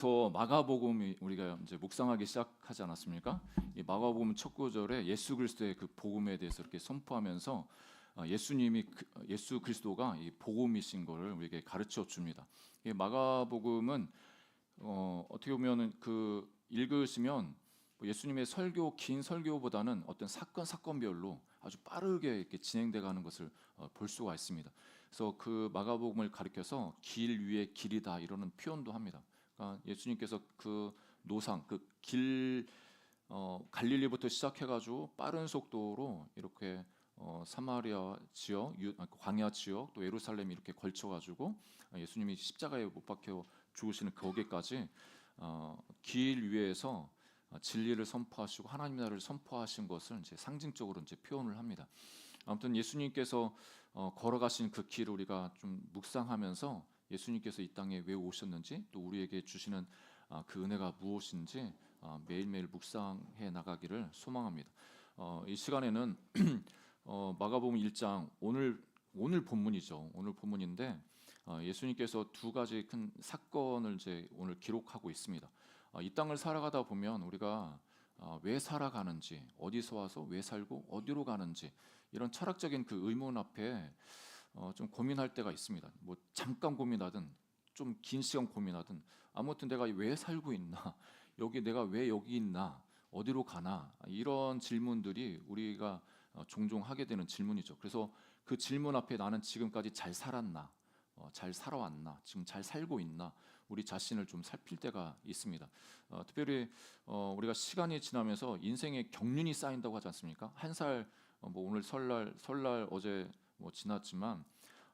더 마가복음이 우리가 이제 묵상하기 시작하지 않았습니까? 이 마가복음 첫 구절에 예수 그리스도의 그 복음에 대해서 이렇게 선포하면서 예수 그리스도가 이 복음이신 것을 우리에게 가르쳐 줍니다. 이 마가복음은 어떻게 보면은 그 읽으시면 뭐 예수님의 설교 긴 설교보다는 어떤 사건별로 아주 빠르게 이렇게 진행돼 가는 것을 볼 수가 있습니다. 그래서 그 마가복음을 가리켜서 길 위에 길이다 이러는 표현도 합니다. 그러니까 예수님께서 그 노상 그길 갈릴리부터 시작해가지고 빠른 속도로 이렇게 사마리아 지역, 광야 지역, 또 예루살렘 이렇게 걸쳐가지고 예수님이 십자가에 못 박혀 죽으시는 거기까지 길 위에서 진리를 선포하시고 하나님 나라를 선포하신 것을 이제 상징적으로 이제 표현을 합니다. 아무튼 예수님께서 걸어가신 그 길을 우리가 좀 묵상하면서 예수님께서 이 땅에 왜 오셨는지 또 우리에게 주시는 그 은혜가 무엇인지 매일매일 묵상해 나가기를 소망합니다. 이 시간에는 마가복음 1장 오늘 본문이죠. 오늘 본문인데 예수님께서 두 가지 큰 사건을 이제 오늘 기록하고 있습니다. 이 땅을 살아가다 보면 우리가 왜 살아가는지, 어디서 와서 왜 살고 어디로 가는지 이런 철학적인 그 의문 앞에 좀 고민할 때가 있습니다. 뭐 잠깐 고민하든 좀 긴 시간 고민하든 아무튼 내가 왜 살고 있나, 내가 왜 여기 있나, 어디로 가나 이런 질문들이 우리가 종종 하게 되는 질문이죠. 그래서 그 질문 앞에 나는 지금까지 잘 살았나, 잘 살아왔나, 지금 잘 살고 있나 우리 자신을 좀 살필 때가 있습니다. 특별히 우리가 시간이 지나면서 인생의 경륜이 쌓인다고 하지 않습니까? 한 살, 뭐 오늘 설날 어제 뭐 지났지만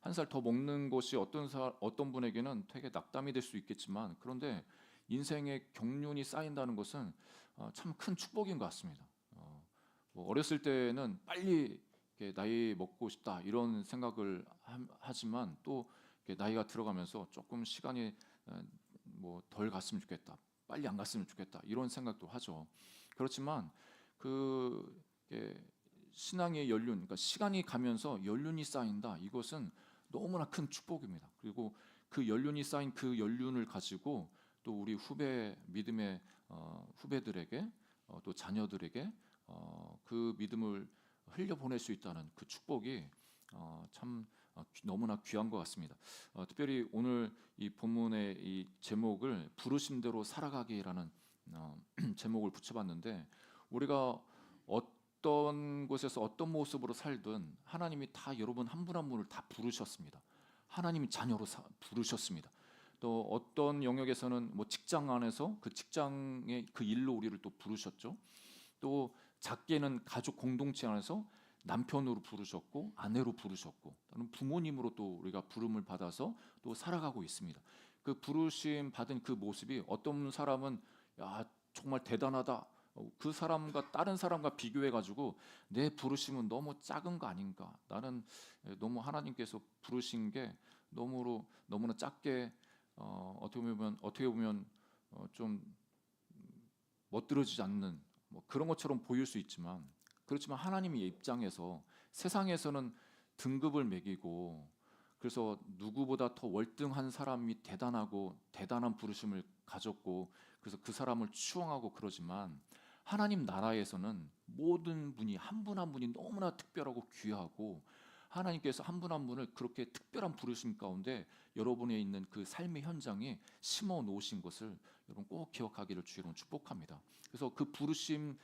한 살 더 먹는 것이 어떤 분에게는 되게 낙담이 될 수 있겠지만 그런데 인생의 경륜이 쌓인다는 것은 참 큰 축복인 것 같습니다. 뭐 어렸을 때는 빨리 이렇게 나이 먹고 싶다 이런 생각을 하지만 또 이렇게 나이가 들어가면서 조금 시간이 뭐 덜 갔으면 좋겠다, 빨리 안 갔으면 좋겠다 이런 생각도 하죠. 그렇지만 그 이렇게 신앙의 연륜, 그러니까 시간이 가면서 연륜이 쌓인다. 이것은 너무나 큰 축복입니다. 그리고 그 연륜이 쌓인 그 연륜을 가지고 또 우리 믿음의 후배들에게 또 자녀들에게 그 믿음을 흘려보낼 수 있다는 그 축복이 참 너무나 귀한 것 같습니다. 특별히 오늘 이 본문의 이 제목을 부르심대로 살아가기라는 제목을 붙여봤는데 우리가 어떤 곳에서 어떤 모습으로 살든 하나님이 다 여러분 한 분 한 분을 다 부르셨습니다. 하나님이 자녀로 부르셨습니다. 또 어떤 영역에서는 뭐 직장 안에서 그 직장의 그 일로 우리를 또 부르셨죠. 또 작게는 가족 공동체 안에서 남편으로 부르셨고 아내로 부르셨고 또는 부모님으로 또 우리가 부름을 받아서 또 살아가고 있습니다. 그 부르심 받은 그 모습이 어떤 사람은 야 정말 대단하다. 그 사람과 다른 사람과 비교해 가지고 내 부르심은 너무 작은 거 아닌가? 나는 너무 하나님께서 부르신 게 너무나 작게 어떻게 보면 좀 멋들어지지 않는 뭐 그런 것처럼 보일 수 있지만 그렇지만 하나님의 입장에서 세상에서는 등급을 매기고 그래서 누구보다 더 월등한 사람이 대단하고 대단한 부르심을 가졌고 그래서 그 사람을 추앙하고 그러지만 하나님 나라에서는 모든 분이 한 분 한 분이 너무나 특별하고 귀하고 하나님께서 한 분 한 분을 그렇게 특별한 부르심 가운데 여러분에 있는 그 삶의 현장에 심어 놓으신 것을 여러분 꼭 기억하기를 주의로 축복합니다. 그래서 그 부르심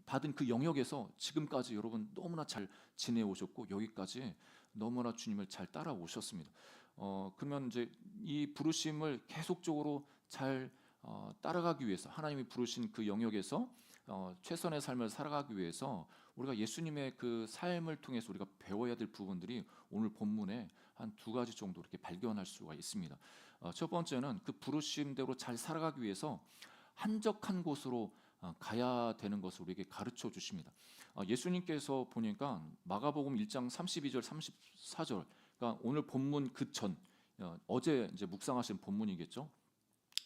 받은 그 영역에서 지금까지 여러분 너무나 잘 지내오셨고 여기까지 너무나 주님을 잘 따라오셨습니다. 그러면 이제 이 부르심을 계속적으로 잘 따라가기 위해서 하나님이 부르신 그 영역에서 최선의 삶을 살아가기 위해서 우리가 예수님의 그 삶을 통해서 우리가 배워야 될 부분들이 오늘 본문에 한 두 가지 정도 이렇게 발견할 수가 있습니다. 첫 번째는 그 부르심대로 잘 살아가기 위해서 한적한 곳으로 가야 되는 것을 우리에게 가르쳐 주십니다. 예수님께서 보니까 마가복음 1장 32절 34절 그러니까 오늘 본문 그 전 어제 이제 묵상하신 본문이겠죠.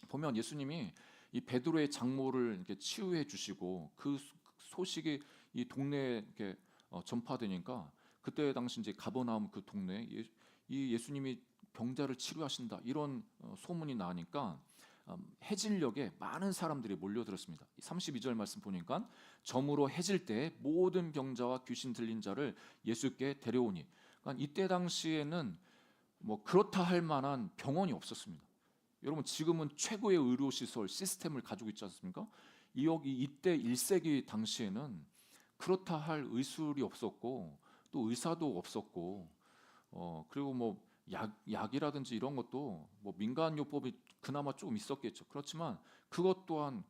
보면 예수님이 이 베드로의 장모를 이렇게 치유해 주시고 그 소식이 이 동네에 이렇게 전파되니까 그때 당시 이제 가버나움 그 동네에 이 예수님이 병자를 치료하신다 이런 소문이 나니까 해질녘에 많은 사람들이 몰려들었습니다. 32절 말씀 보니까 저물어 해질 때 모든 병자와 귀신 들린 자를 예수께 데려오니, 그러니까 이때 당시에는 뭐 그렇다 할 만한 병원이 없었습니다. 여러분 지금은 최고의 의료 시설 시스템을 가지고 있지 않습니까? 이때 1세기 당시에는 그렇다 할 의술이 없었고 또 의사도 없었고, 그리고 뭐 약이라든지 이런 것도 뭐 민간요법이 그나마 조금 있었겠죠. 그렇지만 그것 또한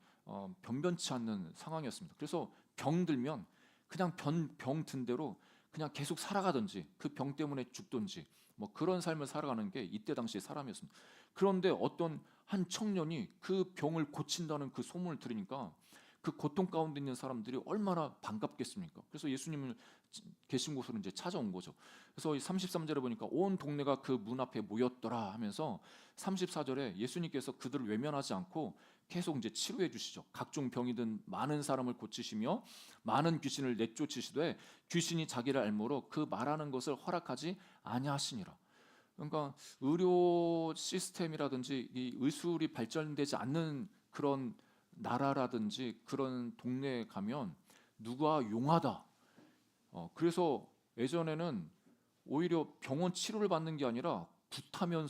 변변치 않는 상황이었습니다. 그래서 병 들면 그냥 병 든 대로 그냥 계속 살아가든지 그 병 때문에 죽든지 뭐 그런 삶을 살아가는 게 이때 당시의 사람이었습니다. 그런데 어떤 한 청년이 그 병을 고친다는 그 소문을 들으니까 그 고통 가운데 있는 사람들이 얼마나 반갑겠습니까? 그래서 예수님을 계신 곳으로 이제 찾아온 거죠. 그래서 33절에 보니까 온 동네가 그 문 앞에 모였더라 하면서 34절에 예수님께서 그들을 외면하지 않고 계속 이제 치료해 주시죠. 각종 병이든 많은 사람을 고치시며 많은 귀신을 내쫓으시되 귀신이 자기를 알므로 그 말하는 것을 허락하지 아니하시니라. 그러니까 의료 시스템이라든지 이 의술이 발전되지 않는 그런 나라라든지 그런 동네에 가면 누가 용하다. 그래서 예전에는 오히려 병원 치료를 받는 게 아니라 굿하면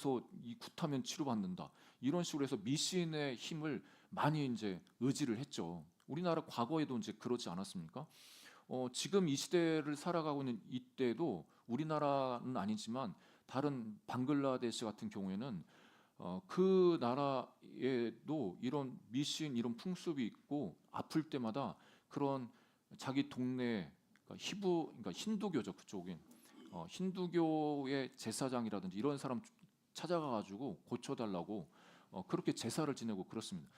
치료받는다. 이런 식으로 해서 미신의 힘을 많이 이제 의지를 했죠. 우리나라 과거에도 이제 그러지 않았습니까? 지금 이 시대를 살아가고 있는 이때도 우리나라는 아니지만 다른 방글라데시 같은 경우에는 그 나라에도 이런 미신 이런 풍습이 있고 아플 때마다 그런 자기 동네 그러니까 힌두교죠 그쪽인 힌두교의 제사장이라든지 이런 사람 찾아가 가지고 고쳐달라고 그렇게 제사를 지내고 그렇습니다.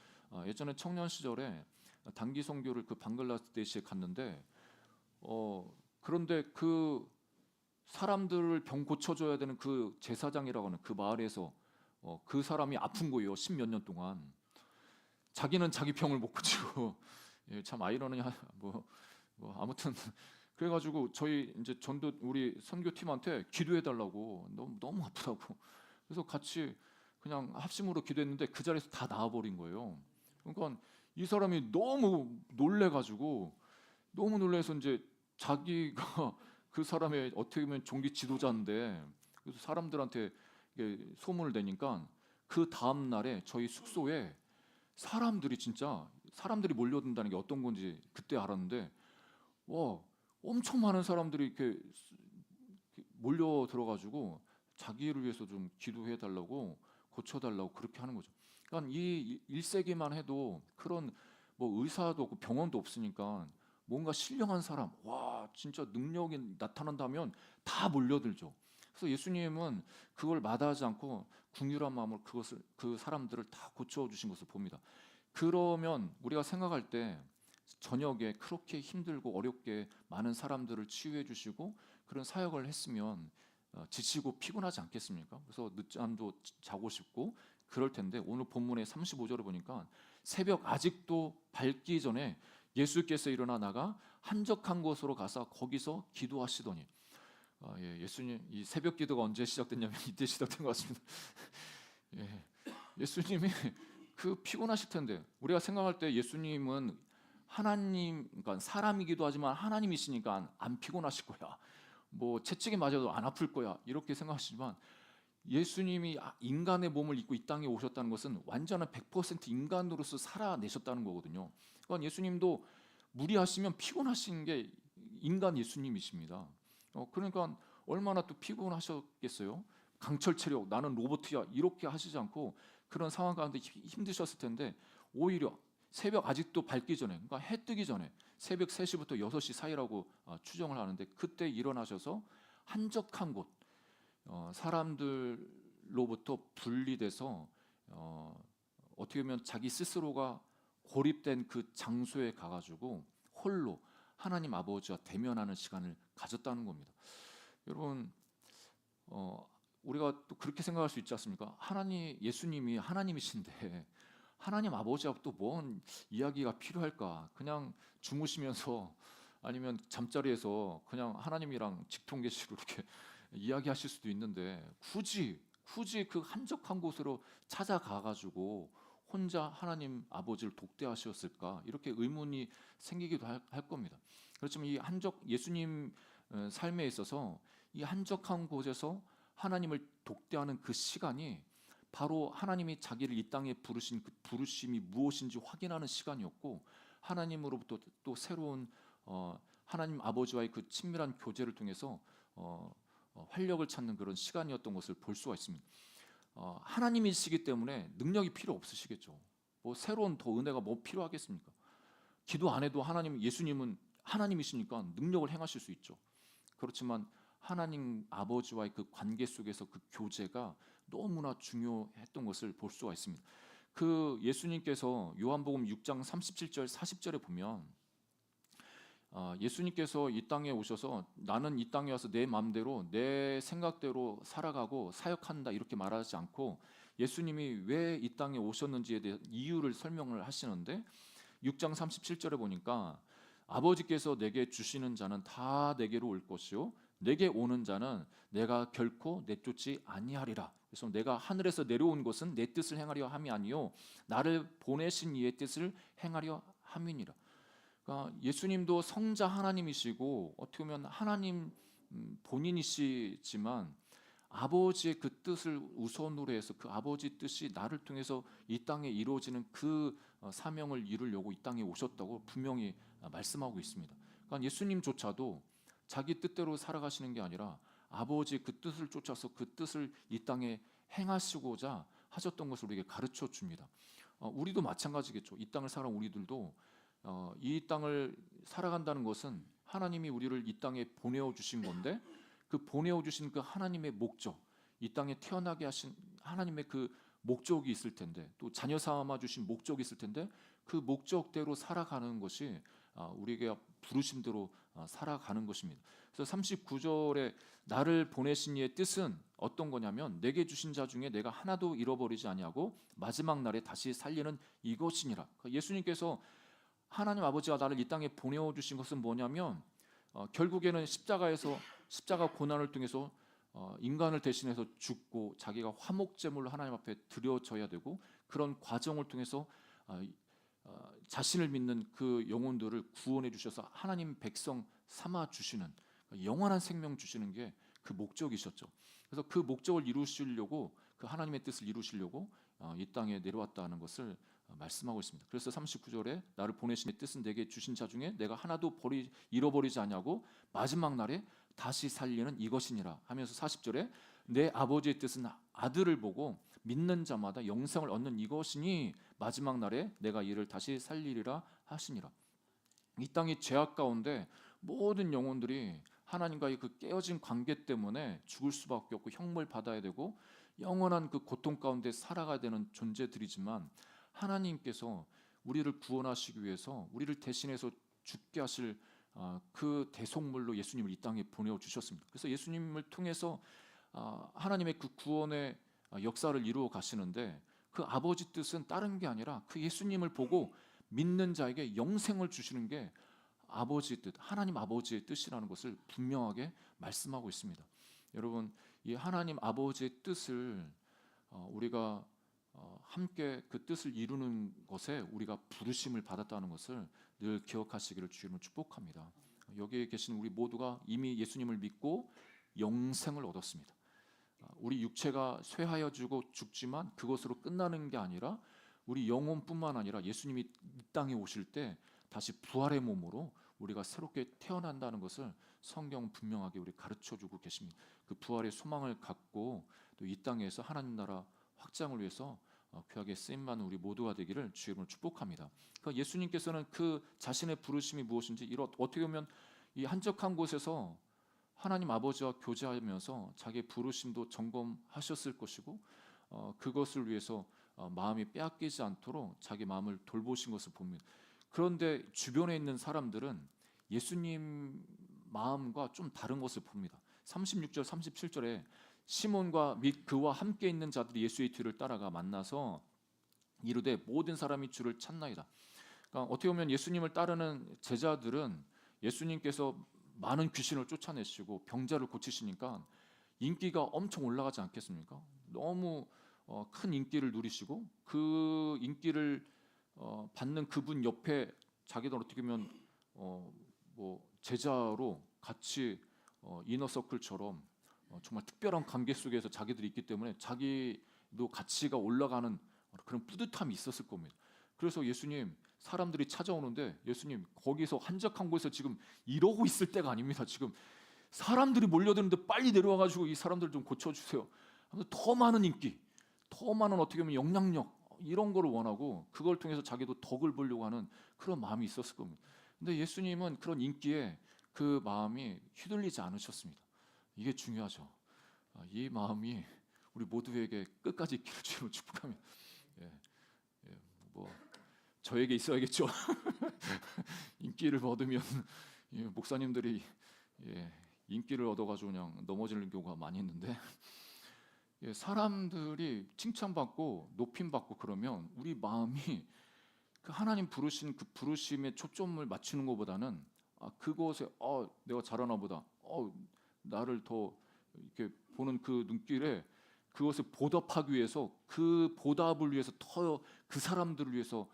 예전에 청년 시절에 단기 선교를 그 방글라데시에 갔는데 그런데 그 사람들을 병 고쳐줘야 되는 그 제사장이라고 하는 그 마을에서 그 사람이 아픈 거예요. 10몇 년 동안. 자기는 자기 병을 못 고치고 예, 참 아이러니 뭐 아무튼 그래가지고 저희 이제 전도 우리 선교팀한테 기도해 달라고 너무 아프다고 그래서 같이 그냥 합심으로 기도했는데 그 자리에서 다 나아버린 거예요. 그러니까 이 사람이 너무 놀래서 이제 자기가 그 사람의 어떻게 보면 종교 지도자인데 그래서 사람들한테 소문을 내니까 그 다음 날에 저희 숙소에 사람들이 몰려든다는 게 어떤 건지 그때 알았는데 와 엄청 많은 사람들이 이렇게 몰려 들어가지고 자기를 위해서 좀 기도해 달라고 고쳐달라고 그렇게 하는 거죠. 그러니까 이 1세기만 해도 그런 뭐 의사도 없고 병원도 없으니까 뭔가 신령한 사람, 와 진짜 능력이 나타난다면 다 몰려들죠. 그래서 예수님은 그걸 마다하지 않고 긍휼한 마음으로 그 사람들을 다 고쳐 주신 것을 봅니다. 그러면 우리가 생각할 때 저녁에 그렇게 힘들고 어렵게 많은 사람들을 치유해 주시고 그런 사역을 했으면 지치고 피곤하지 않겠습니까? 그래서 늦잠도 자고 싶고 그럴 텐데 오늘 본문의 35절을 보니까 새벽 아직도 밝기 전에 예수께서 일어나 나가 한적한 곳으로 가서 거기서 기도하시더니 예수님 이 새벽 기도가 언제 시작됐냐면 이때 시작된 것 같습니다. 예, 예수님이 그 피곤하실 텐데 우리가 생각할 때 예수님은 하나님 그러니까 사람이기도 하지만 하나님이시니까 안 피곤하실 거야. 뭐 채찍에 맞아도 안 아플 거야. 이렇게 생각하시지만 예수님이 인간의 몸을 입고 이 땅에 오셨다는 것은 완전한 100% 인간으로서 살아내셨다는 거거든요. 그러니까 예수님도 무리하시면 피곤하신 게 인간 예수님이십니다. 그러니까 얼마나 또 피곤하셨겠어요. 강철 체력 나는 로봇이야 이렇게 하시지 않고 그런 상황 가운데 힘드셨을 텐데 오히려 새벽 아직도 밝기 전에 그러니까 해 뜨기 전에 새벽 3시부터 6시 사이라고 추정을 하는데 그때 일어나셔서 한적한 곳 사람들로부터 분리돼서 어떻게 보면 자기 스스로가 고립된 그 장소에 가가지고 홀로 하나님 아버지와 대면하는 시간을 가졌다는 겁니다. 여러분 우리가 또 그렇게 생각할 수 있지 않습니까? 예수님이 하나님이신데 하나님 아버지와 또 뭔 이야기가 필요할까? 그냥 주무시면서 아니면 잠자리에서 그냥 하나님이랑 직통계시로 이렇게 이야기하실 수도 있는데 굳이 그 한적한 곳으로 찾아가 가지고 혼자 하나님 아버지를 독대하셨을까? 이렇게 의문이 생기기도 할 겁니다. 그렇지만 이 한적 예수님 삶에 있어서 이 한적한 곳에서 하나님을 독대하는 그 시간이 바로 하나님이 자기를 이 땅에 부르신 그 부르심이 무엇인지 확인하는 시간이었고, 하나님으로부터 또 새로운 하나님 아버지와의 그 친밀한 교제를 통해서 활력을 찾는 그런 시간이었던 것을 볼 수가 있습니다. 하나님이시기 때문에 능력이 필요 없으시겠죠. 뭐 새로운 더 은혜가 뭐 필요하겠습니까? 기도 안 해도 예수님은 하나님이시니까 능력을 행하실 수 있죠. 그렇지만 하나님 아버지와의 그 관계 속에서 그 교제가 너무나 중요했던 것을 볼 수가 있습니다. 그 예수님께서 요한복음 6장 37절 40절에 보면 예수님께서 이 땅에 오셔서 나는 이 땅에 와서 내 마음대로 내 생각대로 살아가고 사역한다 이렇게 말하지 않고, 예수님이 왜 이 땅에 오셨는지에 대한 이유를 설명을 하시는데 6장 37절에 보니까 아버지께서 내게 주시는 자는 다 내게로 올 것이요 내게 오는 자는 내가 결코 내쫓지 아니하리라. 그래서 내가 하늘에서 내려온 것은 내 뜻을 행하려 함이 아니요 나를 보내신 이의 뜻을 행하려 함이니라. 그러니까 예수님도 성자 하나님이시고 어떻게 보면 하나님 본인이시지만 아버지의 그 뜻을 우선으로 해서 그 아버지 뜻이 나를 통해서 이 땅에 이루어지는 그 사명을 이루려고 이 땅에 오셨다고 분명히 말씀하고 있습니다. 그러니까 예수님조차도 자기 뜻대로 살아가시는 게 아니라 아버지의 그 뜻을 쫓아서 그 뜻을 이 땅에 행하시고자 하셨던 것을 우리에게 가르쳐 줍니다. 우리도 마찬가지겠죠. 이 땅을 살아 우리들도 이 땅을 살아간다는 것은 하나님이 우리를 이 땅에 보내어 주신 건데, 그 보내어 주신 그 하나님의 목적, 이 땅에 태어나게 하신 하나님의 그 목적이 있을 텐데, 또 자녀 삼아 주신 목적이 있을 텐데, 그 목적대로 살아가는 것이 우리에게 부르심대로 살아가는 것입니다. 그래서 39절에 나를 보내신 이의 뜻은 어떤 거냐면 내게 주신 자 중에 내가 하나도 잃어버리지 아니하고 마지막 날에 다시 살리는 이것이니라. 그러니까 예수님께서 하나님 아버지가 나를 이 땅에 보내어 주신 것은 뭐냐면 결국에는 십자가 고난을 통해서 인간을 대신해서 죽고 자기가 화목제물로 하나님 앞에 드려져야 되고, 그런 과정을 통해서 자신을 믿는 그 영혼들을 구원해 주셔서 하나님 백성 삼아 주시는, 영원한 생명 주시는 게 그 목적이셨죠. 그래서 그 목적을 이루시려고, 그 하나님의 뜻을 이루시려고 이 땅에 내려왔다는 것을 말씀하고 있습니다. 그래서 39절에 나를 보내신 의 뜻은 내게 주신 자 중에 내가 하나도 잃어버리지 않냐고 마지막 날에 다시 살리는 이것이니라 하면서 40절에 내 아버지의 뜻은 아들을 보고 믿는 자마다 영생을 얻는 이것이니 마지막 날에 내가 이를 다시 살리리라 하시니라. 이 땅이 죄악 가운데 모든 영혼들이 하나님과의 그 깨어진 관계 때문에 죽을 수밖에 없고 형벌 받아야 되고 영원한 그 고통 가운데 살아가야 되는 존재들이지만, 하나님께서 우리를 구원하시기 위해서 우리를 대신해서 죽게 하실 그 대속물로 예수님을 이 땅에 보내어 주셨습니다. 그래서 예수님을 통해서 하나님의 그 구원의 역사를 이루어 가시는데, 그 아버지 뜻은 다른 게 아니라 그 예수님을 보고 믿는 자에게 영생을 주시는 게 아버지의 뜻, 하나님 아버지의 뜻이라는 것을 분명하게 말씀하고 있습니다. 여러분, 이 하나님 아버지의 뜻을 우리가 함께 그 뜻을 이루는 것에 우리가 부르심을 받았다는 것을 늘 기억하시기를 주님을 축복합니다. 여기에 계신 우리 모두가 이미 예수님을 믿고 영생을 얻었습니다. 우리 육체가 쇠하여지고 죽지만 그것으로 끝나는 게 아니라 우리 영혼뿐만 아니라 예수님이 이 땅에 오실 때 다시 부활의 몸으로 우리가 새롭게 태어난다는 것을 성경 분명하게 우리 가르쳐주고 계십니다. 그 부활의 소망을 갖고 또 이 땅에서 하나님 나라 확장을 위해서 귀하게 쓰임받는 우리 모두가 되기를 주의 이름으로 축복합니다. 그러니까 예수님께서는 그 자신의 부르심이 무엇인지 어떻게 보면 이 한적한 곳에서 하나님 아버지와 교제하면서 자기의 부르심도 점검하셨을 것이고, 그것을 위해서 마음이 빼앗기지 않도록 자기 마음을 돌보신 것을 봅니다. 그런데 주변에 있는 사람들은 예수님 마음과 좀 다른 것을 봅니다. 36절 37절에 시몬과 및 그와 함께 있는 자들이 예수의 뒤를 따라가 만나서 이르되 모든 사람이 주를 찾나이다. 그러니까 어떻게 보면 예수님을 따르는 제자들은 예수님께서 많은 귀신을 쫓아내시고 병자를 고치시니까 인기가 엄청 올라가지 않겠습니까? 너무 큰 인기를 누리시고 그 인기를 받는 그분 옆에 자기들 어떻게 보면 뭐 제자로 같이 이너서클처럼 정말 특별한 관계 속에서 자기들이 있기 때문에 자기도 가치가 올라가는 그런 뿌듯함이 있었을 겁니다. 그래서 예수님 사람들이 찾아오는데 예수님 거기서 한적한 곳에서 지금 이러고 있을 때가 아닙니다. 지금 사람들이 몰려드는데 빨리 내려와가지고 이 사람들 좀 고쳐주세요. 더 많은 인기, 더 많은 어떻게 보면 영향력 이런 거를 원하고 그걸 통해서 자기도 덕을 보려고 하는 그런 마음이 있었을 겁니다. 근데 예수님은 그런 인기에 그 마음이 휘둘리지 않으셨습니다. 이게 중요하죠. 이 마음이 우리 모두에게 끝까지 있기를 주로 축복하며 예, 예, 뭐 저에게 있어야겠죠. 인기를 얻으면 목사님들이 인기를 얻어가지고 그냥 넘어지는 경우가 많이 있는데 사람들이 칭찬받고 높임받고 그러면 우리 마음이 그 하나님 부르신 그 부르심에 초점을 맞추는 것보다는 그곳에 내가 잘하나 보다 나를 더 이렇게 보는 그 눈길에 그것을 보답하기 위해서 그 보답을 위해서 더 그 사람들을 위해서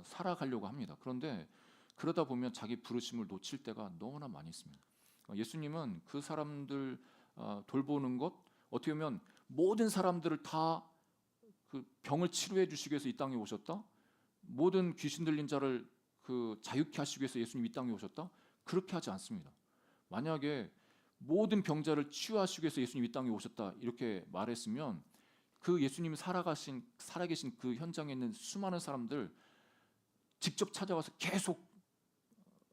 살아가려고 합니다. 그런데 그러다 보면 자기 부르심을 놓칠 때가 너무나 많이 있습니다. 예수님은 그 사람들 돌보는 것 어떻게 보면 모든 사람들을 다 그 병을 치료해 주시기 위해서 이 땅에 오셨다. 모든 귀신 들린 자를 그 자유케 하시기 위해서 예수님 이 땅에 오셨다. 그렇게 하지 않습니다. 만약에 모든 병자를 치유하시기 위해서 예수님 이 땅에 오셨다 이렇게 말했으면 그 예수님이 살아계신 그 현장에 있는 수많은 사람들 직접 찾아가서 계속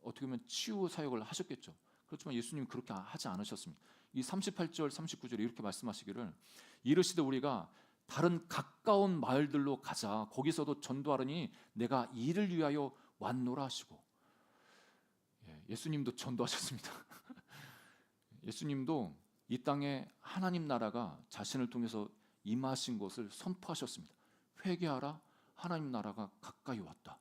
어떻게 보면 치유 사역을 하셨겠죠. 그렇지만 예수님은 그렇게 하지 않으셨습니다. 이 38절 39절에 이렇게 말씀하시기를 이르시되 우리가 다른 가까운 마을들로 가자 거기서도 전도하려니 내가 이를 위하여 왔노라 하시고 예수님도 전도하셨습니다. 예수님도 이 땅에 하나님 나라가 자신을 통해서 임하신 것을 선포하셨습니다. 회개하라 하나님 나라가 가까이 왔다.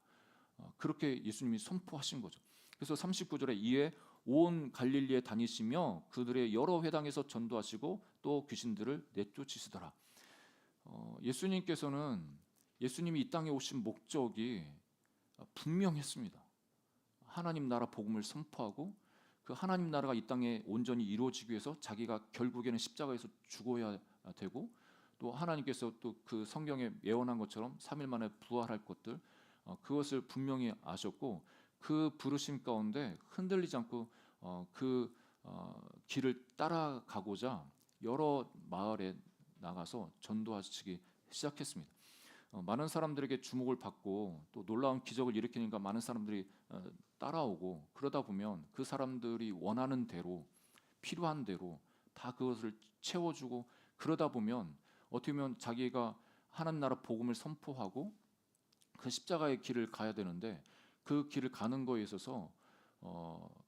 그렇게 예수님이 선포하신 거죠. 그래서 39절에 이에 온 갈릴리에 다니시며 그들의 여러 회당에서 전도하시고 또 귀신들을 내쫓으시더라. 예수님께서는 예수님이 이 땅에 오신 목적이 분명했습니다. 하나님 나라 복음을 선포하고 그 하나님 나라가 이 땅에 온전히 이루어지기 위해서 자기가 결국에는 십자가에서 죽어야 되고 또 하나님께서 또 그 성경에 예언한 것처럼 3일 만에 부활할 것들 그것을 분명히 아셨고 그 부르심 가운데 흔들리지 않고 그 길을 따라가고자 여러 마을에 나가서 전도하시기 시작했습니다. 많은 사람들에게 주목을 받고 또 놀라운 기적을 일으키니까 많은 사람들이 따라오고 그러다 보면 그 사람들이 원하는 대로 필요한 대로 다 그것을 채워주고 그러다 보면 어떻게 보면 자기가 하나님 나라 복음을 선포하고 그 십자가의 길을 가야 되는데 그 길을 가는 거에 있어서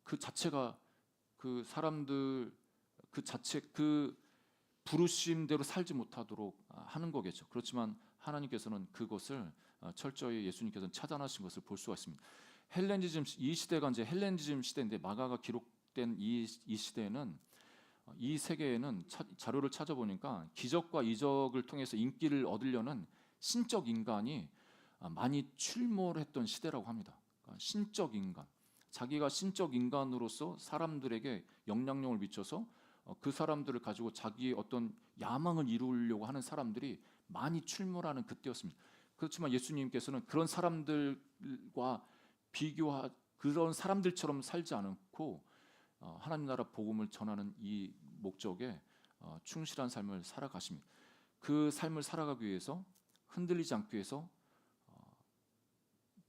그 자체가 그 사람들 그 자체 그 부르심대로 살지 못하도록 하는 거겠죠. 그렇지만 하나님께서는 그것을 철저히 예수님께서는 차단하신 것을 볼 수가 있습니다. 헬레니즘 이 시대가 이제 헬레니즘 시대인데 마가가 기록된 이 시대에는 이 세계에는 자료를 찾아보니까 기적과 이적을 통해서 인기를 얻으려는 신적 인간이 많이 출몰했던 시대라고 합니다. 그러니까 신적 인간, 자기가 신적 인간으로서 사람들에게 영향력을 미쳐서 그 사람들을 가지고 자기의 어떤 야망을 이루려고 하는 사람들이 많이 출몰하는 그때였습니다. 그렇지만 예수님께서는 그런 사람들과 그런 사람들처럼 살지 않고 하나님 나라 복음을 전하는 이 목적에 충실한 삶을 살아가십니다. 그 삶을 살아가기 위해서 흔들리지 않기 위해서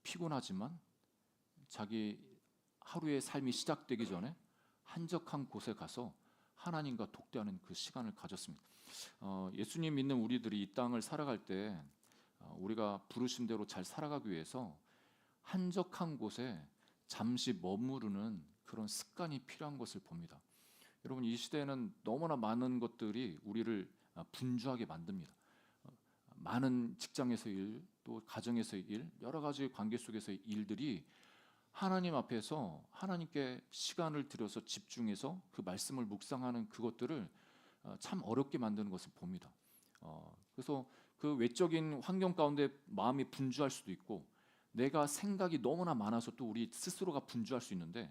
피곤하지만 자기 하루의 삶이 시작되기 전에 한적한 곳에 가서 하나님과 독대하는 그 시간을 가졌습니다. 예수님 믿는 우리들이 이 땅을 살아갈 때 우리가 부르심대로 잘 살아가기 위해서 한적한 곳에 잠시 머무르는 그런 습관이 필요한 것을 봅니다. 여러분 이 시대에는 너무나 많은 것들이 우리를 분주하게 만듭니다. 많은 직장에서의 일, 또 가정에서의 일, 여러 가지 관계 속에서의 일들이 하나님 앞에서 하나님께 시간을 들여서 집중해서 그 말씀을 묵상하는 그것들을 참 어렵게 만드는 것을 봅니다. 그래서 그 외적인 환경 가운데 마음이 분주할 수도 있고 내가 생각이 너무나 많아서 또 우리 스스로가 분주할 수 있는데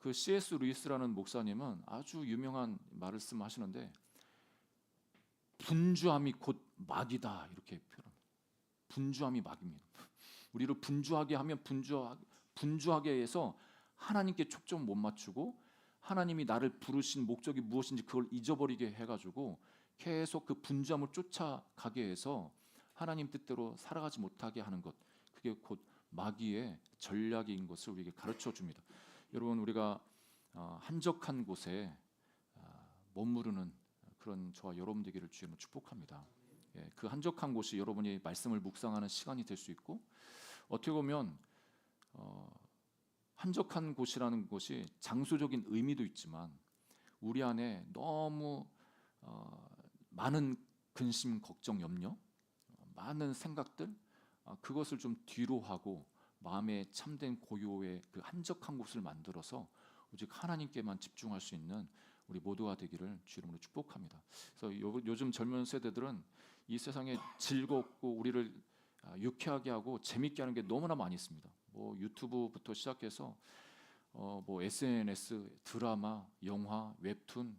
그 C.S. 루이스라는 목사님은 아주 유명한 말씀하시는데 분주함이 곧 막이다 이렇게 표현합니다. 분주함이 막입니다. 우리를 분주하게 하면 분주하게 해서 하나님께 초점 못 맞추고 하나님이 나를 부르신 목적이 무엇인지 그걸 잊어버리게 해가지고 계속 그 분주함을 쫓아가게 해서 하나님 뜻대로 살아가지 못하게 하는 것, 그게 곧 마귀의 전략인 것을 우리에게 가르쳐 줍니다. 여러분, 우리가 한적한 곳에 머무르는 그런 저와 여러분 되기를 주님으로 축복합니다. 예, 그 한적한 곳이 여러분이 말씀을 묵상하는 시간이 될 수 있고, 어떻게 보면 한적한 곳이라는 것이 장소적인 의미도 있지만 우리 안에 너무 많은 근심, 걱정, 염려, 많은 생각들, 그것을 좀 뒤로 하고 마음의 참된 고요의 그 한적한 곳을 만들어서 오직 하나님께만 집중할 수 있는 우리 모두가 되기를 주 이름으로 축복합니다. 그래서 요즘 젊은 세대들은 이 세상에 즐겁고 우리를 유쾌하게 하고 재밌게 하는 게 너무나 많이 있습니다. 뭐 유튜브부터 시작해서 뭐 SNS, 드라마, 영화, 웹툰,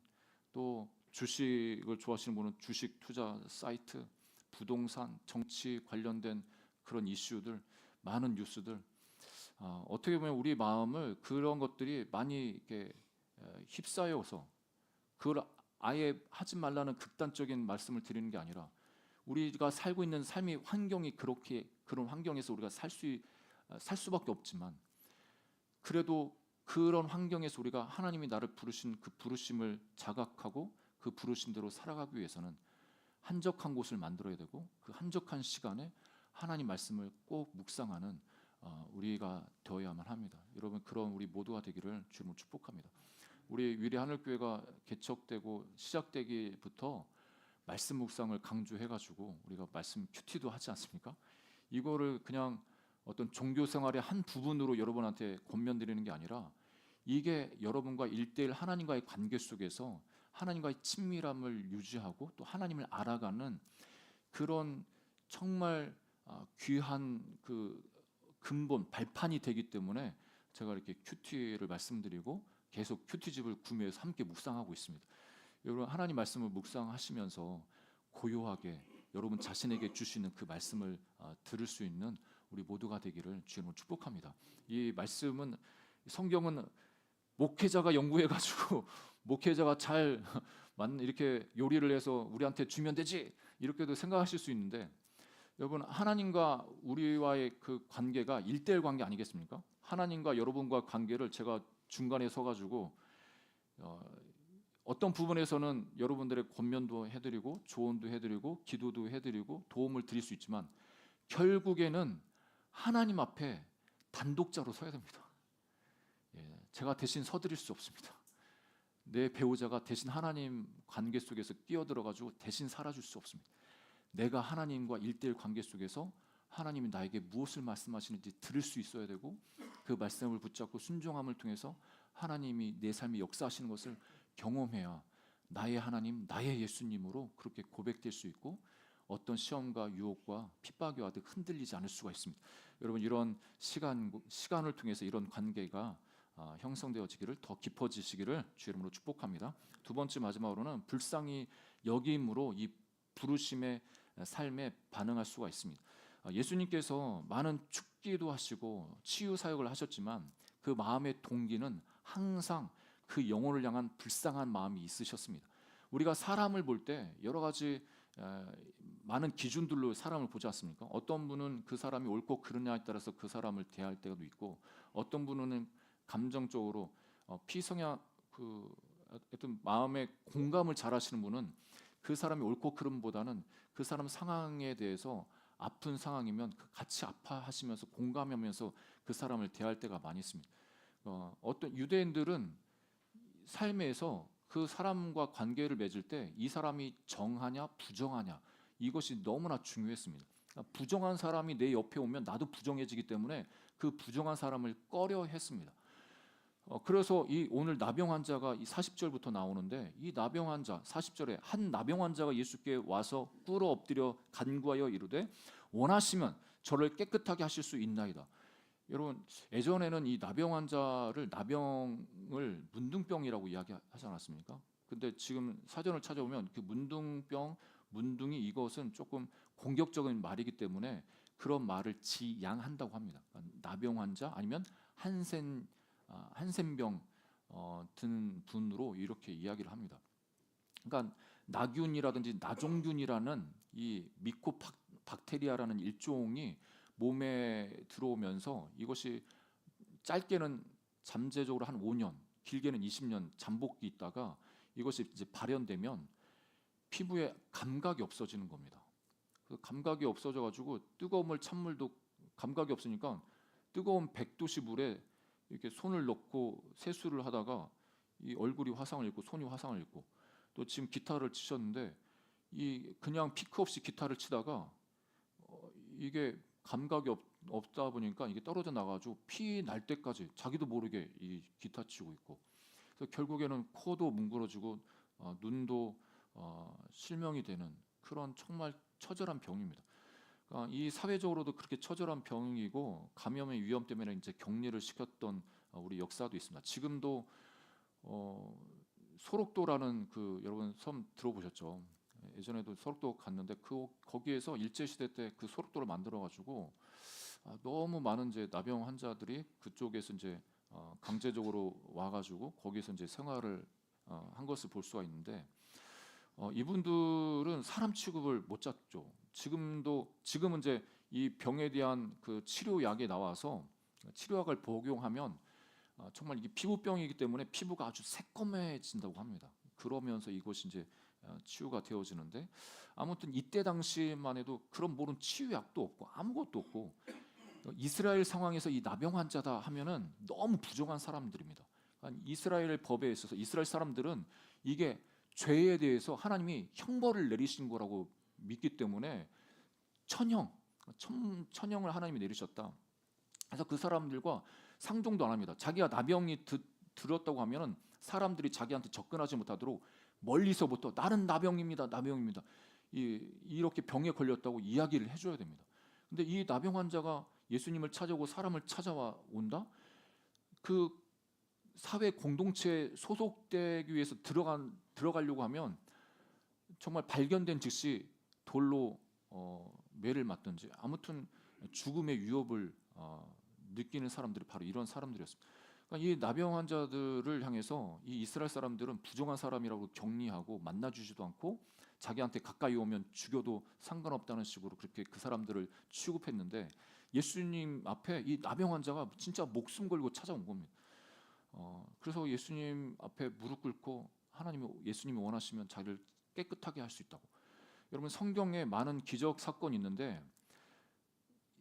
또 주식을 좋아하시는 분은 주식 투자 사이트, 부동산, 정치 관련된 그런 이슈들, 많은 뉴스들, 어떻게 보면 우리 마음을 그런 것들이 많이 이렇게 휩싸여서 그걸 아예 하지 말라는 극단적인 말씀을 드리는 게 아니라 우리가 살고 있는 삶의 환경이 그렇게 그런 환경에서 우리가 살 수밖에 없지만 그래도 그런 환경에서 우리가 하나님이 나를 부르신 그 부르심을 자각하고 그 부르심대로 살아가기 위해서는 한적한 곳을 만들어야 되고 그 한적한 시간에 하나님 말씀을 꼭 묵상하는 우리가 되어야만 합니다. 여러분, 그런 우리 모두가 되기를 주님으로 축복합니다. 우리 위례 하늘교회가 개척되고 시작되기부터 말씀 묵상을 강조해가지고 우리가 말씀 큐티도 하지 않습니까? 이거를 그냥 어떤 종교 생활의 한 부분으로 여러분한테 권면드리는 게 아니라 이게 여러분과 1:1 하나님과의 관계 속에서 하나님과의 친밀함을 유지하고 또 하나님을 알아가는 그런 정말 귀한 그 근본 발판이 되기 때문에 제가 이렇게 큐티를 말씀드리고 계속 큐티집을 구매해서 함께 묵상하고 있습니다. 여러분, 하나님 말씀을 묵상하시면서 고요하게 여러분 자신에게 주시는 그 말씀을 들을 수 있는 우리 모두가 되기를 주님으로 축복합니다. 이 말씀은 성경은 목회자가 연구해가지고 목회자가 잘 이렇게 요리를 해서 우리한테 주면 되지 이렇게도 생각하실 수 있는데 여러분, 하나님과 우리와의 그 관계가 1:1 관계 아니겠습니까? 하나님과 여러분과 관계를 제가 중간에 서가지고 어떤 부분에서는 여러분들의 권면도 해드리고 조언도 해드리고 기도도 해드리고 도움을 드릴 수 있지만 결국에는 하나님 앞에 단독자로 서야 됩니다. 제가 대신 서드릴 수 없습니다. 내 배우자가 대신 하나님 관계 속에서 끼어들어가지고 대신 살아줄 수 없습니다. 내가 하나님과 1:1 관계 속에서 하나님이 나에게 무엇을 말씀하시는지 들을 수 있어야 되고 그 말씀을 붙잡고 순종함을 통해서 하나님이 내 삶에 역사하시는 것을 경험해야 나의 하나님, 나의 예수님으로 그렇게 고백될 수 있고 어떤 시험과 유혹과 핍박이 와도 흔들리지 않을 수가 있습니다. 여러분, 이런 시간을 통해서 이런 관계가 형성되어지기를 더 깊어지시기를 주 이름으로 축복합니다. 두 번째 마지막으로는 불쌍히 여김으로 이 부르심의 삶에 반응할 수가 있습니다. 예수님께서 많은 축기도 하시고 치유 사역을 하셨지만 그 마음의 동기는 항상 그 영혼을 향한 불쌍한 마음이 있으셨습니다. 우리가 사람을 볼 때 여러 가지 많은 기준들로 사람을 보지 않습니까? 어떤 분은 그 사람이 옳고 그르냐에 따라서 그 사람을 대할 때도 있고 어떤 분은 감정적으로 피성향 어떤 마음의 공감을 잘하시는 분은 그 사람이 옳고 그름보다는 그 사람 상황에 대해서 아픈 상황이면 같이 아파하시면서 공감하면서 그 사람을 대할 때가 많이 있습니다. 어떤 유대인들은 삶에서 그 사람과 관계를 맺을 때 이 사람이 정하냐 부정하냐 이것이 너무나 중요했습니다. 부정한 사람이 내 옆에 오면 나도 부정해지기 때문에 그 부정한 사람을 꺼려 했습니다. 그래서 이 오늘 나병 환자가 이 40절부터 나오는데, 이 나병 환자 40절에 한 나병 환자가 예수께 와서 꿇어 엎드려 간구하여 이르되 원하시면 저를 깨끗하게 하실 수 있나이다. 여러분, 예전에는 이 나병 환자를 나병을 문둥병이라고 이야기하지 않았습니까? 근데 지금 사전을 찾아보면 그 문둥병, 문둥이 이것은 조금 공격적인 말이기 때문에 그런 말을 지양한다고 합니다. 나병 환자 아니면 한센병 든 분으로 이렇게 이야기를 합니다. 그러니까 나균이라든지 나종균이라는 이 미코박테리아라는 일종이 몸에 들어오면서 이것이 짧게는 잠재적으로 한 5년, 길게는 20년 잠복기 있다가 이것이 이제 발현되면 피부에 감각이 없어지는 겁니다. 그 감각이 없어져 가지고 뜨거운 물 찬물도 감각이 없으니까 뜨거운 100도씨 물에 이렇게 손을 넣고 세수를 하다가 이 얼굴이 화상을 입고 손이 화상을 입고, 또 지금 기타를 치셨는데 이 그냥 피크 없이 기타를 치다가 이게 감각이 없다 보니까 이게 떨어져 나가지고 피 날 때까지 자기도 모르게 이 기타 치고 있고, 그래서 결국에는 코도 뭉그러지고 눈도 실명이 되는 그런 정말 처절한 병입니다. 이 사회적으로도 그렇게 처절한 병이고 감염의 위험 때문에 이제 격리를 시켰던 우리 역사도 있습니다. 지금도 소록도라는 그 여러분 섬 들어보셨죠? 예전에도 소록도 갔는데 거기에서 일제 시대 때 그 소록도를 만들어 가지고 너무 많은 이제 나병 환자들이 그쪽에서 이제 강제적으로 와가지고 거기서 이제 생활을 한 것을 볼 수가 있는데, 이분들은 사람 취급을 못 잡죠. 지금은 이제 이 병에 대한 그 치료약이 나와서 치료약을 복용하면 정말 이게 피부병이기 때문에 피부가 아주 새까매진다고 합니다. 그러면서 이것이 이제 치유가 되어지는데, 아무튼 이때 당시만 해도 그런 모든 치유약도 없고 아무것도 없고, 이스라엘 상황에서 이 나병 환자다 하면은 너무 부정한 사람들입니다. 이스라엘 법에 있어서 이스라엘 사람들은 이게 죄에 대해서 하나님이 형벌을 내리신 거라고 믿기 때문에 천형을 하나님이 내리셨다. 그래서 그 사람들과 상종도 안 합니다. 자기가 나병이 들었다고 하면은 사람들이 자기한테 접근하지 못하도록 멀리서부터 나는 나병입니다, 나병입니다, 이렇게 병에 걸렸다고 이야기를 해줘야 됩니다. 근데 이 나병 환자가 예수님을 찾아오고 사람을 찾아와 온다? 그 사회 공동체에 소속되기 위해서 들어가려고 하면 정말 발견된 즉시 돌로 매를 맞든지 아무튼 죽음의 위협을 느끼는 사람들이 바로 이런 사람들이었습니다. 그러니까 이 나병 환자들을 향해서 이 이스라엘 사람들은 부정한 사람이라고 격리하고 만나주지도 않고 자기한테 가까이 오면 죽여도 상관없다는 식으로 그렇게 그 사람들을 취급했는데, 예수님 앞에 이 나병 환자가 진짜 목숨 걸고 찾아온 겁니다. 그래서 예수님 앞에 무릎 꿇고 예수님이 원하시면 자기를 깨끗하게 할 수 있다고. 여러분, 성경에 많은 기적 사건이 있는데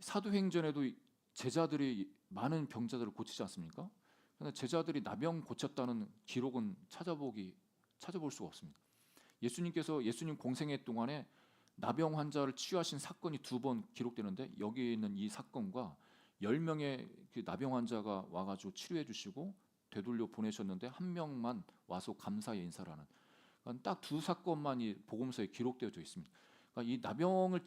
사도행전에도 제자들이 많은 병자들을 고치지 않습니까? 그런데 제자들이 나병 고쳤다는 기록은 찾아볼 수가 없습니다. 예수님께서 예수님 공생애 동안에 나병 환자를 치유하신 사건이 2번 기록되는데, 여기 있는 이 사건과 10명의 그 나병 환자가 와가지고 치료해 주시고 되돌려 보내셨는데 한 명만 와서 감사의 인사를 하는, 그러니까 딱 2사건만 이 복음서에 기록되어져 있습니다. 그러니까 이 나병이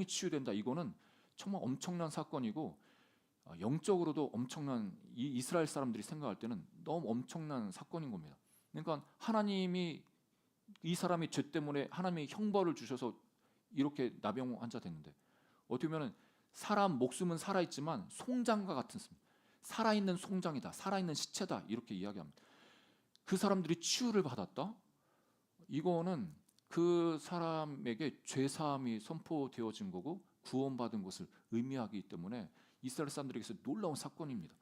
치유된다, 이거는 정말 엄청난 사건이고 영적으로도 엄청난, 이 이스라엘 사람들이 생각할 때는 너무 엄청난 사건인 겁니다. 그러니까 하나님이 이 사람이 죄 때문에 하나님이 형벌을 주셔서 이렇게 나병 환자 됐는데, 어떻게 보면 사람 목숨은 살아있지만 송장과 같은, 살아있는 송장이다, 살아있는 시체다, 이렇게 이야기합니다. 그 사람들이 치유를 받았다? 이거는 그 사람에게 죄사함이 선포되어진 거고 구원받은 것을 의미하기 때문에 이스라엘 사람들에게서 놀라운 사건입니다.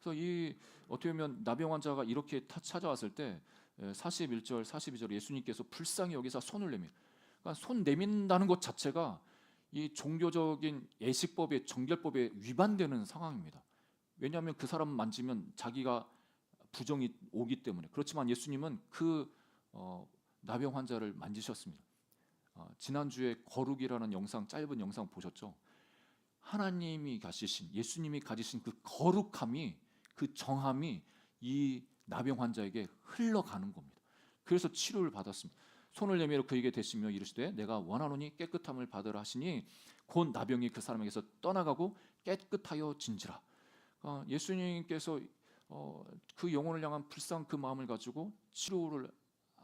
그래서 어떻게 보면 나병 환자가 이렇게 찾아왔을 때 41절, 42절 예수님께서 불쌍히 여기서 손을 내밀. 그러니까 손 내민다는 것 자체가 이 종교적인 예식법의 정결법에 위반되는 상황입니다. 왜냐하면 그 사람 만지면 자기가 부정이 오기 때문에. 그렇지만 예수님은 그 나병 환자를 만지셨습니다. 지난주에 거룩이라는 짧은 영상 보셨죠? 하나님이 가지신, 예수님이 가지신 그 거룩함이 그 정함이 이 나병 환자에게 흘러가는 겁니다. 그래서 치료를 받았습니다. 손을 내밀어 그에게 대시며 이르시되 내가 원하노니 깨끗함을 받으라 하시니 곧 나병이 그 사람에게서 떠나가고 깨끗하여 진지라. 예수님께서 그 영혼을 향한 불쌍한 그 마음을 가지고 치료를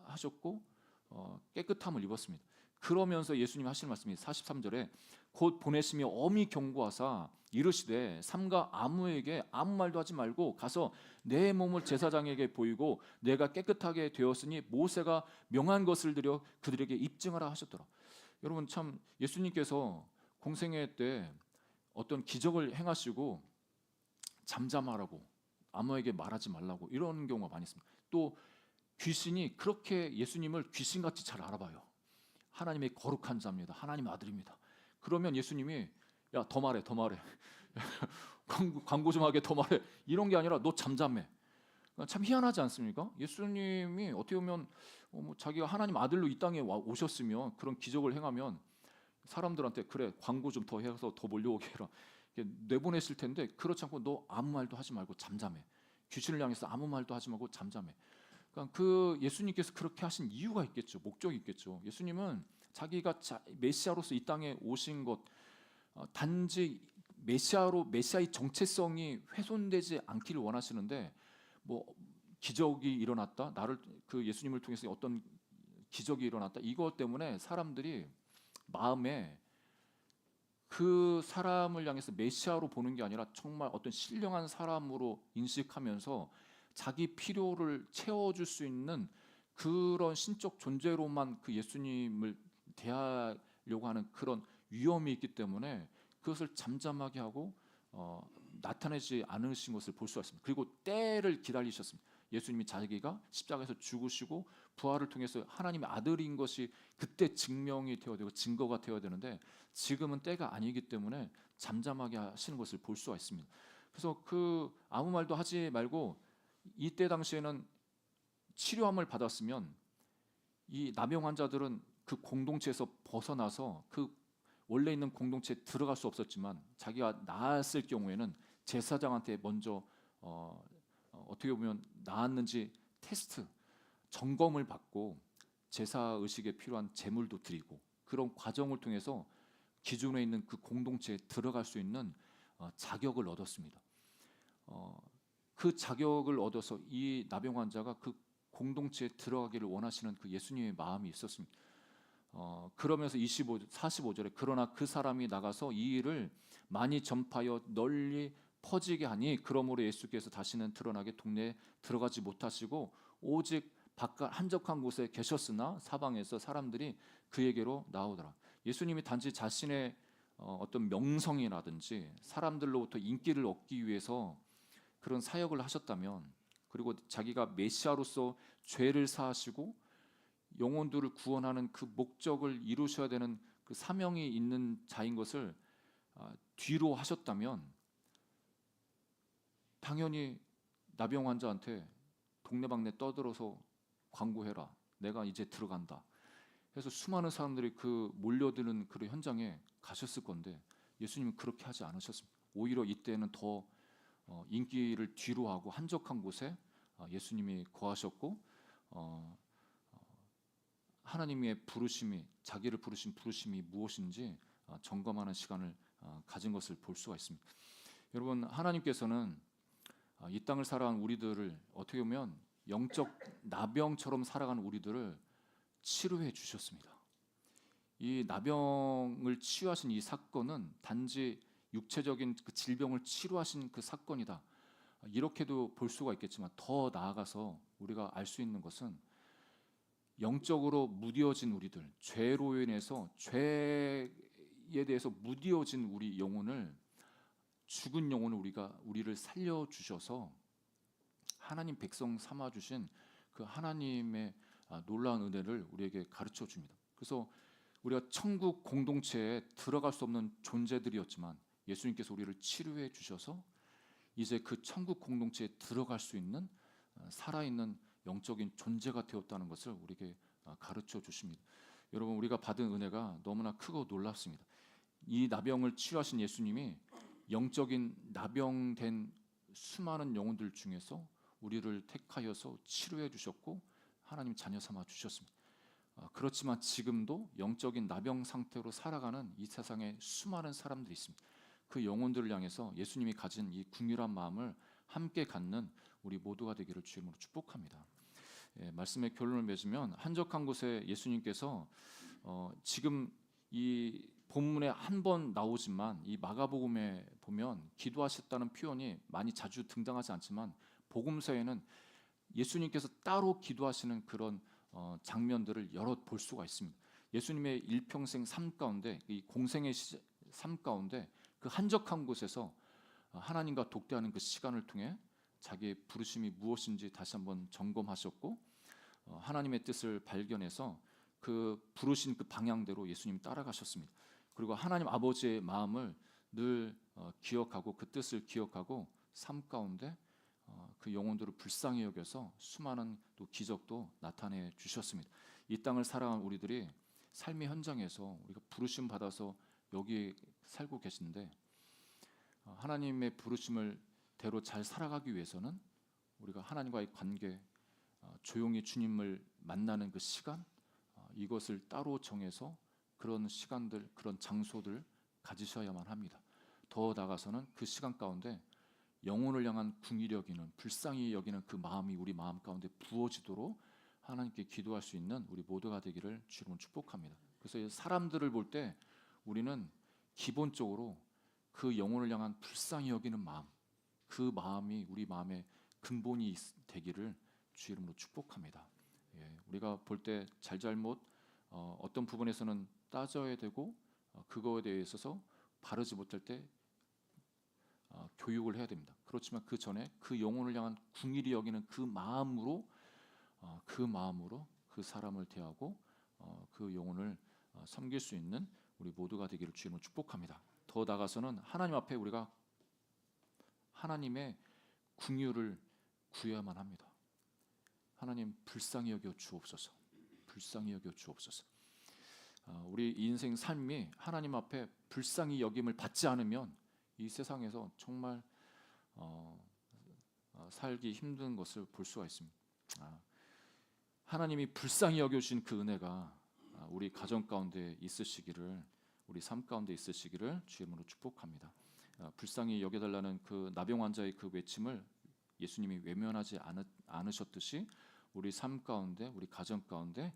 하셨고 깨끗함을 입었습니다. 그러면서 예수님 하시는 말씀이 43절에 곧 보내시며 엄히 경고하사 이르시되 삼가 아무에게 아무 말도 하지 말고 가서 내 몸을 제사장에게 보이고 내가 깨끗하게 되었으니 모세가 명한 것을 드려 그들에게 입증하라 하셨더라. 여러분, 참 예수님께서 공생애 때 어떤 기적을 행하시고 잠잠하라고, 아무에게 말하지 말라고 이런 경우가 많이 있습니다. 또 귀신이 그렇게 예수님을 귀신같이 잘 알아봐요. 하나님의 거룩한 자입니다. 하나님의 아들입니다. 그러면 예수님이 야, 더 말해, 더 말해. 광고 좀 하게, 더 말해. 이런 게 아니라 너 잠잠해. 참 희한하지 않습니까? 예수님이 어떻게 보면 자기가 하나님 아들로 이 땅에 오셨으면 그런 기적을 행하면 사람들한테 그래, 광고 좀 더 해서 더 몰려오게 해라 내보냈을 텐데, 그렇지 않고 너 아무 말도 하지 말고 잠잠해. 귀신을 향해서 아무 말도 하지 말고 잠잠해. 그러니까 그 예수님께서 그렇게 하신 이유가 있겠죠. 목적이 있겠죠. 예수님은 자기가 메시아로서 이 땅에 오신 것, 단지 메시아의 정체성이 훼손되지 않기를 원하시는데, 뭐 기적이 일어났다, 나를 그 예수님을 통해서 어떤 기적이 일어났다, 이것 때문에 사람들이 마음에 그 사람을 향해서 메시아로 보는 게 아니라 정말 어떤 신령한 사람으로 인식하면서 자기 필요를 채워줄 수 있는 그런 신적 존재로만 그 예수님을 대하려고 하는 그런 위험이 있기 때문에 그것을 잠잠하게 하고 나타내지 않으신 것을 볼 수가 있습니다. 그리고 때를 기다리셨습니다. 예수님이 자기가 십자가에서 죽으시고 부활을 통해서 하나님의 아들인 것이 그때 증명이 되어야 되고 증거가 되어야 되는데, 지금은 때가 아니기 때문에 잠잠하게 하시는 것을 볼 수가 있습니다. 그래서 그 아무 말도 하지 말고, 이때 당시에는 치료함을 받았으면 이 나병 환자들은 그 공동체에서 벗어나서 그 원래 있는 공동체에 들어갈 수 없었지만, 자기가 나았을 경우에는 제사장한테 먼저 어떻게 보면 나았는지 테스트, 점검을 받고 제사 의식에 필요한 제물도 드리고, 그런 과정을 통해서 기존에 있는 그 공동체에 들어갈 수 있는 자격을 얻었습니다. 그 자격을 얻어서 이 나병 환자가 그 공동체에 들어가기를 원하시는 그 예수님의 마음이 있었습니다. 그러면서 45절에 그러나 그 사람이 나가서 이 일을 많이 전파하여 널리 퍼지게 하니 그러므로 예수께서 다시는 드러나게 동네에 들어가지 못하시고 오직 바깥 한적한 곳에 계셨으나 사방에서 사람들이 그에게로 나오더라. 예수님이 단지 자신의 어떤 명성이라든지 사람들로부터 인기를 얻기 위해서 그런 사역을 하셨다면, 그리고 자기가 메시아로서 죄를 사하시고 영혼들을 구원하는 그 목적을 이루셔야 되는 그 사명이 있는 자인 것을 뒤로 하셨다면, 당연히 나병 환자한테 동네방네 떠들어서 광고해라, 내가 이제 들어간다 해서 수많은 사람들이 그 몰려드는 그런 현장에 가셨을 건데, 예수님은 그렇게 하지 않으셨습니다. 오히려 이때는 더 인기를 뒤로 하고 한적한 곳에 예수님이 거하셨고, 하나님의 부르심이, 자기를 부르신 부르심이 무엇인지 점검하는 시간을 가진 것을 볼 수가 있습니다. 여러분, 하나님께서는 이 땅을 살아간 우리들을 어떻게 보면 영적 나병처럼 살아가는 우리들을 치료해 주셨습니다. 이 나병을 치유하신 이 사건은 단지 육체적인 그 질병을 치료하신 그 사건이다, 이렇게도 볼 수가 있겠지만, 더 나아가서 우리가 알 수 있는 것은 영적으로 무뎌진 우리들, 죄로 인해서 죄에 대해서 무뎌진 우리 영혼을, 죽은 영혼을 우리를 살려 주셔서 하나님 백성 삼아 주신 그 하나님의 놀라운 은혜를 우리에게 가르쳐 줍니다. 그래서 우리가 천국 공동체에 들어갈 수 없는 존재들이었지만 예수님께서 우리를 치료해 주셔서 이제 그 천국 공동체에 들어갈 수 있는 살아있는 영적인 존재가 되었다는 것을 우리에게 가르쳐 주십니다. 여러분, 우리가 받은 은혜가 너무나 크고 놀랍습니다. 이 나병을 치유하신 예수님이 영적인 나병된 수많은 영혼들 중에서 우리를 택하여서 치료해 주셨고 하나님 자녀 삼아 주셨습니다. 그렇지만 지금도 영적인 나병 상태로 살아가는 이 세상에 수많은 사람들이 있습니다. 그 영혼들을 향해서 예수님이 가진 이 긍휼한 마음을 함께 갖는 우리 모두가 되기를 주님으로 축복합니다. 말씀의 결론을 맺으면 한적한 곳에 예수님께서 지금 이 본문에 한 번 나오지만 이 마가복음에 보면 기도하셨다는 표현이 많이 자주 등장하지 않지만 복음서에는 예수님께서 따로 기도하시는 그런 장면들을 여러 볼 수가 있습니다. 예수님의 일평생 삶 가운데 이 공생의 삶 가운데 그 한적한 곳에서 하나님과 독대하는 그 시간을 통해 자기의 부르심이 무엇인지 다시 한번 점검하셨고 하나님의 뜻을 발견해서 그 부르신 그 방향대로 예수님 따라가셨습니다. 그리고 하나님 아버지의 마음을 늘 기억하고 그 뜻을 기억하고 삶 가운데 그 영혼들을 불쌍히 여겨서 수많은 또 기적도 나타내 주셨습니다. 이 땅을 살아간 우리들이 삶의 현장에서 우리가 부르심 받아서 여기 살고 계신데 하나님의 부르심을 대로 잘 살아가기 위해서는 우리가 하나님과의 관계, 조용히 주님을 만나는 그 시간, 이것을 따로 정해서 그런 시간들, 그런 장소들 가지셔야만 합니다. 더 나아가서는 그 시간 가운데 영혼을 향한 궁휼히 여기는, 불쌍히 여기는 그 마음이 우리 마음 가운데 부어지도록 하나님께 기도할 수 있는 우리 모두가 되기를 주님은 축복합니다. 그래서 사람들을 볼 때 우리는 기본적으로 그 영혼을 향한 불쌍히 여기는 마음, 그 마음이 우리 마음의 근본이 되기를 주 이름으로 축복합니다. 우리가 볼 때 잘잘못 어떤 부분에서는 따져야 되고 그거에 대해서 바르지 못할 때 교육을 해야 됩니다. 그렇지만 그 전에 그 영혼을 향한 궁일이 여기는 그 마음으로 그 사람을 대하고 그 영혼을 섬길 수 있는 우리 모두가 되기를 주님을 축복합니다. 더 나아가서는 하나님 앞에 우리가 하나님의 궁휼을 구해야만 합니다. 하나님 불쌍히 여겨 주옵소서. 불쌍히 여겨 주옵소서. 우리 인생 삶이 하나님 앞에 불쌍히 여김을 받지 않으면 이 세상에서 정말 살기 힘든 것을 볼 수가 있습니다. 하나님이 불쌍히 여겨주신 그 은혜가 우리 가정 가운데 있으시기를, 우리 삶 가운데 있으시기를 주님으로 축복합니다. 불쌍히 여겨달라는 그 나병 환자의 그 외침을 예수님이 외면하지 않으셨듯이 우리 삶 가운데, 우리 가정 가운데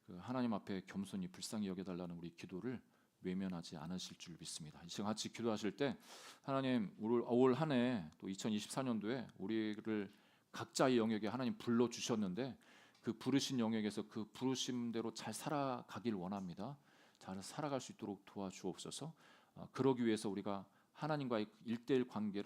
그 하나님 앞에 겸손히 불쌍히 여겨달라는 우리 기도를 외면하지 않으실 줄 믿습니다. 이 시간 같이 기도하실 때 하나님 올 한 해 또 2024년도에 우리를 각자의 영역에 하나님 불러 주셨는데 그 부르신 영역에서 그 부르심대로 잘 살아가길 원합니다. 잘 살아갈 수 있도록 도와주옵소서. 그러기 위해서 우리가 하나님과의 1:1 관계를